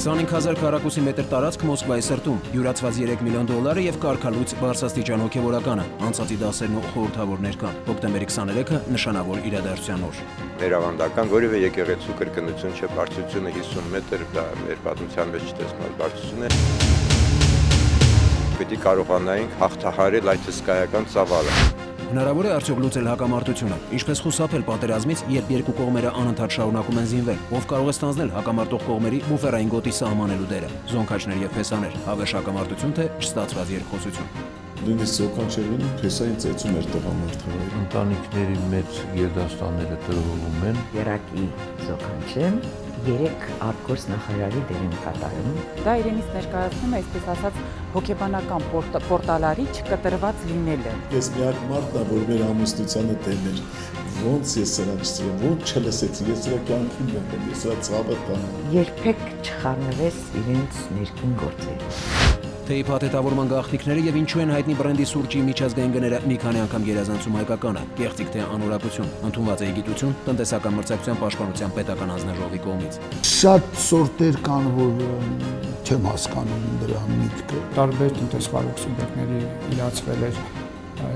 25,000 քառակուսի մետր տարածք Մոսկվայի սրտում, յուրացված $3 միլիոն եւ կարգալույց բարձրաստիճան հոգևորականը, անցածի դասերն ու խորհրդավորներ կան։ Հոկտեմբերի 23-ը նշանավոր իրադարձության օր։ Ներավանդական որևէ եկեղեցու կրկնություն չէ, բարձրությունը 50 մետր, դա մեր պատմության մեջ չտեսնված բարձրություն է։ Պետք է կարողանայինք հաղթահարել այդ հսկայական ծավալը։ Հնարավոր է արդյոք լուծել հակամարտությունը, ինչպես խուսափել պատերազմից, երբ երկու կողմերը անընդհատ շարունակում են զինվել, ով կարող է ստանձնել հակամարտող կողմերի բուֆերային գոտի սահմանելու դերը, զոնքաչներ եւ փեսաներ, հավերժ հակամարտություն թե չստացված երկխոսություն։ Նույնիսկ զոքանչերին փեսային ծեծում էր տղամարդը։ Ընտանիքների մեծ գերդաստանները տրվում են։ Երակի զոքանչեմ 3 արտգործ նախարարի դեր են կատարում։ Դա իրենից ներկայացնում է, այսպես ասած, հոգեբանական պորտալարի չկտրված լինելը։ Ես միակ մարդն եմ, որ մեր ամուսնությանը տերն էր։ Ոնց ես սրան չծրեմ, ոնց չլսեցի, ես սրա կյանքին եմ, ես սրա ցավը տանում։ Երբեք չխառնվես իրենց ներքին գործերով։ Թեյի փաթեթավորման գաղտնիքները եւ ինչու են հայտնի բրենդի սուրճի միջազգային գները մի քանի անգամ գերազանցում հայկականը, կեղծիք թե անորակություն, ընդունված է գիտություն, տնտեսական մրցակցության պաշտպանության պետական հանձնաժողովի կողմից։ Շատ սորտեր կան, որ չեմ հասկանում դրա միտքը։ Տարբեր տնտեսվարող սուբյեկտների իրացվել էր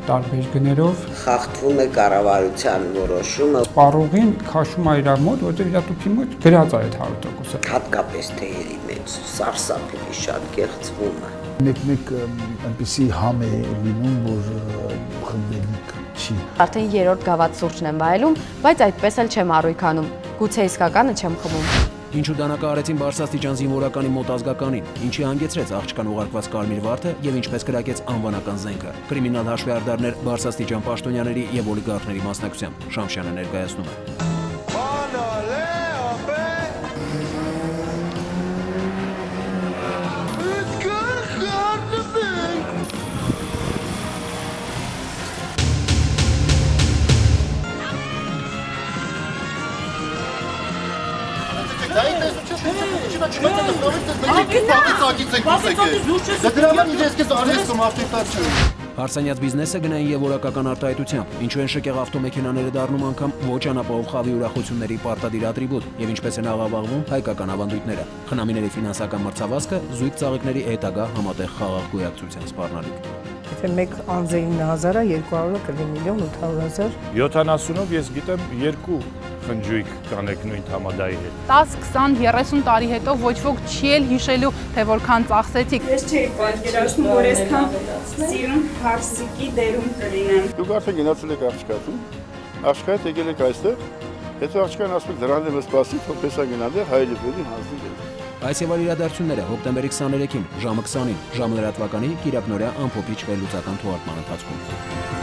տարբեր գներով։ Խախտվում է կառավարության որոշումը։ Սպառողին քաշում է իր մոտ, որտեղ իր տուփի մոտ գրած է այդ 100%-ը։ Հատկապես թեյերի մեջ սարսափելի շատ կեղծվում է։ Մեկ այնպեսի համ է լինում, որ խմբելիք չի։ Արդեն երրորդ գավաթ սուրճն եմ վայելում, բայց այդպես էլ չեմ առույգանում։ Գուցե իսկականը չեմ խմում։ Ինչու դանակահարեցին բարձրաստիճան զինվորականի մոտ ազգականին, ինչի հանգեցրեց աղջկան ուղարկված կարմիր վարդը եւ ինչպես կրակեց անվանական զենքը։ Կրիմինալ հաշվեհարդարներ բարձրաստիճան պաշտոնյաների եւ օլիգարխների մասնակցությամբ Շամշյանը ներկայացնում է։ Հարսանյաց բիզնեսը գնային եւ որակական արտահայտությամբ, ինչու են շքեղ ավտոմեքենաները դառնում անգամ ոչ անապահով խավի ուրախությունների պարտադիր ատրիբուտ եւ ինչպես են աղավաղվում հայկական ավանդույթները։ Խնամիների ֆինանսական մրցավազքը զույգ ծաղիկների հետագա համատեղ խաղաղ գոյակցության սպառնալիք։ Եթե մեկ անձը 9,000-ը, 200-ը կլինի 1,800,000։ 70-ով ես գիտեմ 2 խնջույք կանեք նույն համադայի հետ։ 10, 20, 30 տարի հետո ոչ ոք չի էլ հիշելու, թե որքան ծախսեցիք։ Ես չէի պատկերացնում, որ այսքան սիրուն հարսիկի դերում կլինեմ։ Դուք արդեն գնացել եք աղջկատում, աղջկայից եկել եք այստեղ, հետո աղջկան ասում եք դրան եմ սպասի, թող փեսա գնալը հայրը բերի հանձնի դեր։ Այս եւ այլ իրադարձությունները հոկտեմբերի 23-ին ժամը 20-ին ժամ լրատվականի Կիրակնորյա ամփոփիչ վերլուծական թողարկման ընթացքում։